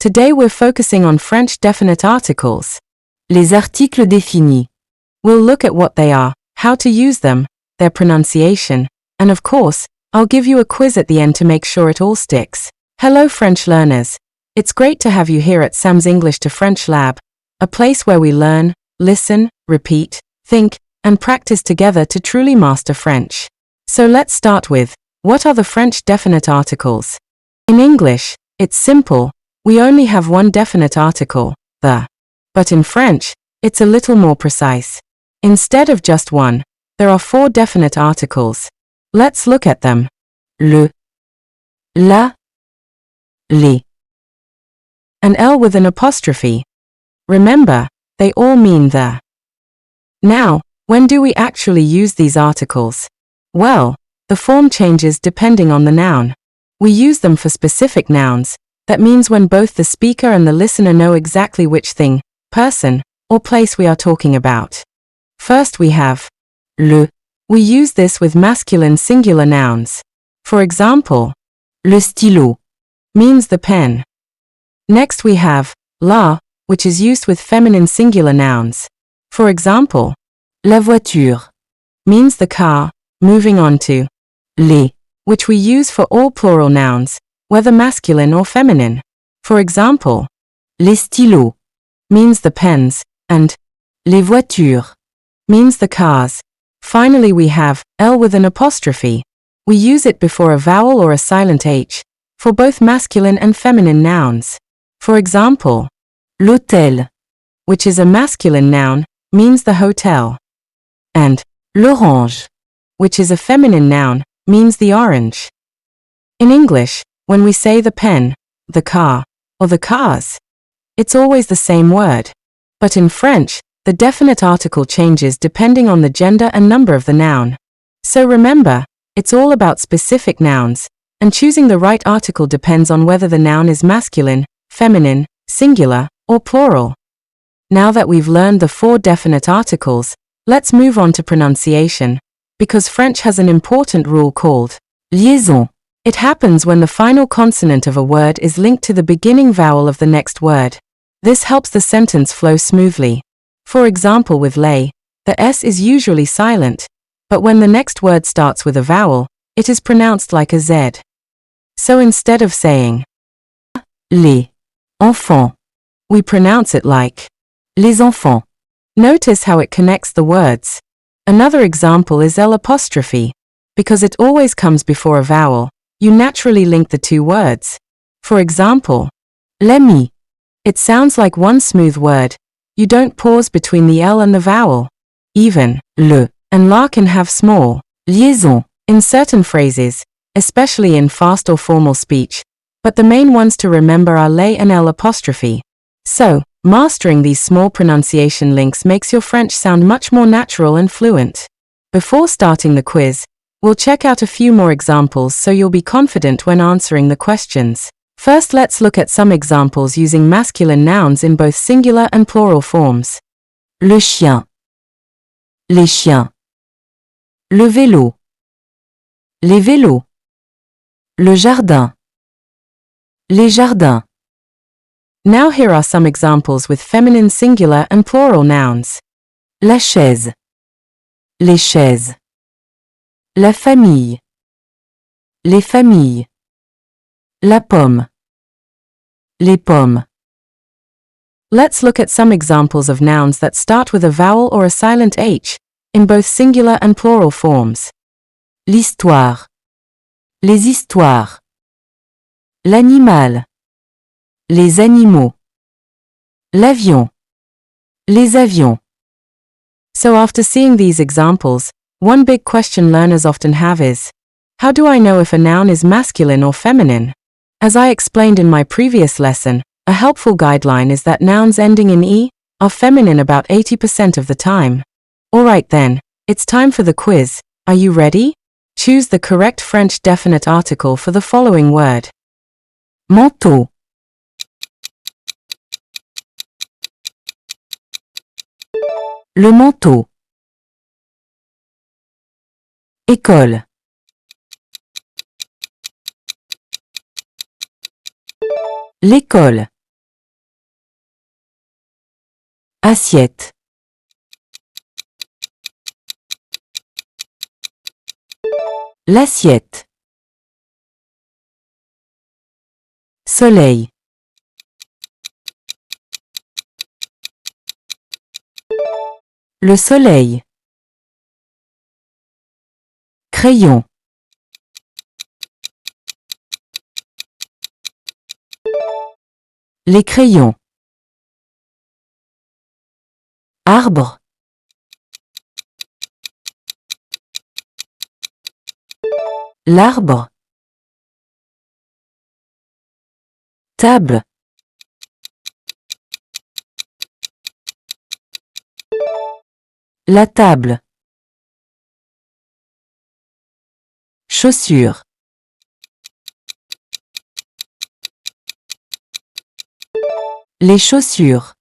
Today we're focusing on French definite articles. Les articles définis. We'll look at what they are, how to use them, their pronunciation, and of course, I'll give you a quiz at the end to make sure it all sticks. Hello French learners. It's great to have you here at Sam's English to French Lab, a place where we learn, listen, repeat, think, and practice together to truly master French. So let's start with, what are the French definite articles? In English, it's simple, we only have one definite article, the. But in French, it's a little more precise. Instead of just one, there are 4 definite articles. Let's look at them. Le, la, les, and L with an apostrophe. Remember, they all mean the. Now, when do we actually use these articles? Well, the form changes depending on the noun. We use them for specific nouns. That means when both the speaker and the listener know exactly which thing, person, or place we are talking about. First we have le. We use this with masculine singular nouns. For example, le stylo means the pen. Next we have la, which is used with feminine singular nouns. For example, la voiture means the car. Moving on to les, which we use for all plural nouns, whether masculine or feminine. For example, les stylos means the pens, and les voitures means the cars. Finally we have L with an apostrophe. We use it before a vowel or a silent H, for both masculine and feminine nouns. For example, l'hôtel, which is a masculine noun, means the hotel. And l'orange, which is a feminine noun, means the orange. In English, when we say the pen, the car, or the cars, it's always the same word. But in French, the definite article changes depending on the gender and number of the noun. So remember, it's all about specific nouns, and choosing the right article depends on whether the noun is masculine, feminine, singular, or plural. Now that we've learned the 4 definite articles, let's move on to pronunciation, because French has an important rule called liaison. It happens when the final consonant of a word is linked to the beginning vowel of the next word. This helps the sentence flow smoothly. For example, with lait, the S is usually silent, but when the next word starts with a vowel, it is pronounced like a Z. So instead of saying les enfants, we pronounce it like les enfants. Notice how it connects the words. Another example is L apostrophe. Because it always comes before a vowel, you naturally link the 2 words. For example, l'ami. It sounds like one smooth word. You don't pause between the L and the vowel. Even le and la can have small liaison in certain phrases, especially in fast or formal speech, but the main ones to remember are les and L apostrophe. So, mastering these small pronunciation links makes your French sound much more natural and fluent. Before starting the quiz, we'll check out a few more examples so you'll be confident when answering the questions. First, let's look at some examples using masculine nouns in both singular and plural forms. Le chien, les chiens. Le vélo, les vélos. Le jardin, les jardins. Now here are some examples with feminine singular and plural nouns. La chaise, les chaises. La famille, les familles. La pomme, les pommes. Let's look at some examples of nouns that start with a vowel or a silent H, in both singular and plural forms. L'histoire, les histoires. L'animal, les animaux. L'avion, les avions. So after seeing these examples, one big question learners often have is, how do I know if a noun is masculine or feminine? As I explained in my previous lesson, a helpful guideline is that nouns ending in E are feminine about 80% of the time. Alright then, it's time for the quiz. Are you ready? Choose the correct French definite article for the following word. Manteau. Le manteau. École. L'école. Assiette. L'assiette. Soleil. Le soleil. Crayon. Les crayons. Arbre. L'arbre. Table. La table. Chaussures. Les chaussures.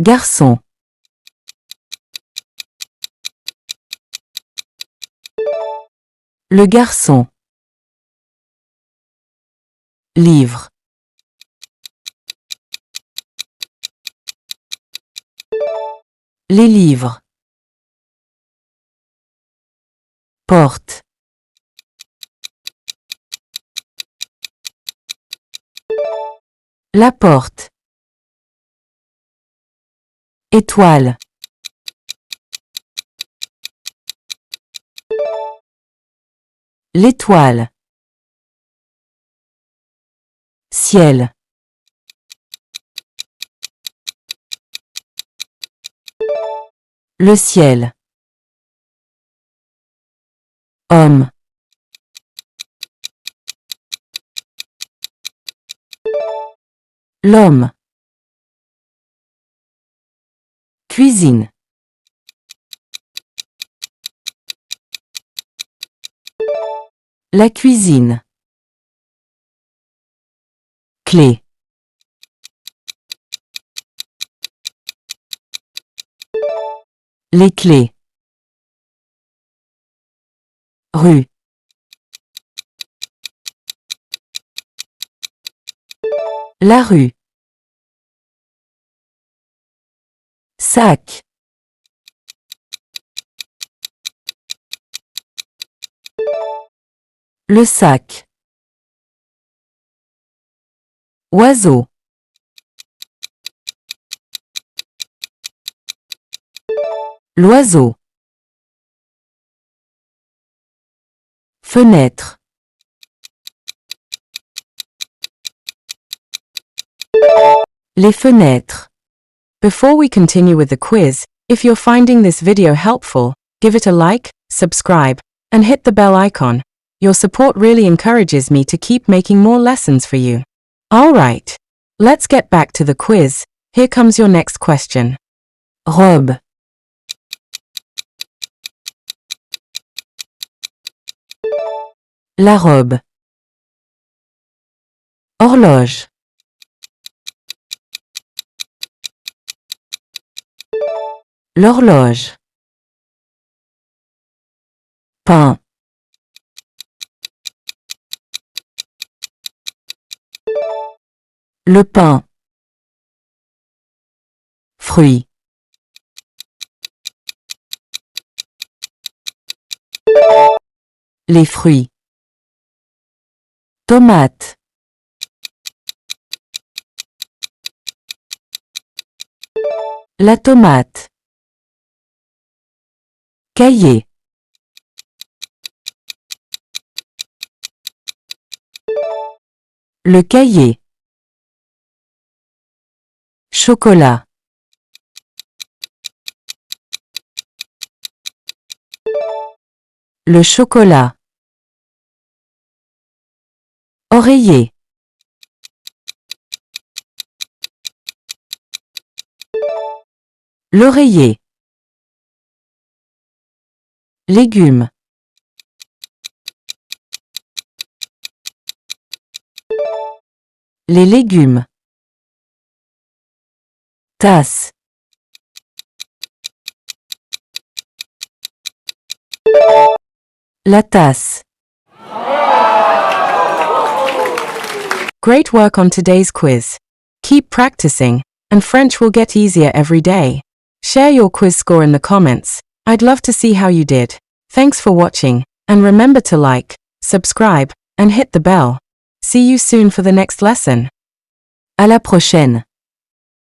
Garçon. Le garçon. Livre. Les livres. Porte. La porte. Étoile. L'étoile. Ciel. Le ciel. Homme. L'homme. Cuisine. La cuisine. Clé. Les clés. Rue. La rue. Sac. Le sac. Oiseau. L'oiseau. Fenêtre. Les fenêtres. Before we continue with the quiz, if you're finding this video helpful, give it a like, subscribe, and hit the bell icon. Your support really encourages me to keep making more lessons for you. Alright, let's get back to the quiz. Here comes your next question. Robe. La robe. Horloge. L'horloge. Pain. Le pain. Fruits. Les fruits. Tomate. La tomate. Cahier. Le cahier. Chocolat. Le chocolat. Oreiller. L'oreiller. Légumes. Les légumes. Tasse. La tasse. Great work on today's quiz. Keep practicing, and French will get easier every day. Share your quiz score in the comments. I'd love to see how you did. Thanks for watching, and remember to like, subscribe, and hit the bell. See you soon for the next lesson. À la prochaine!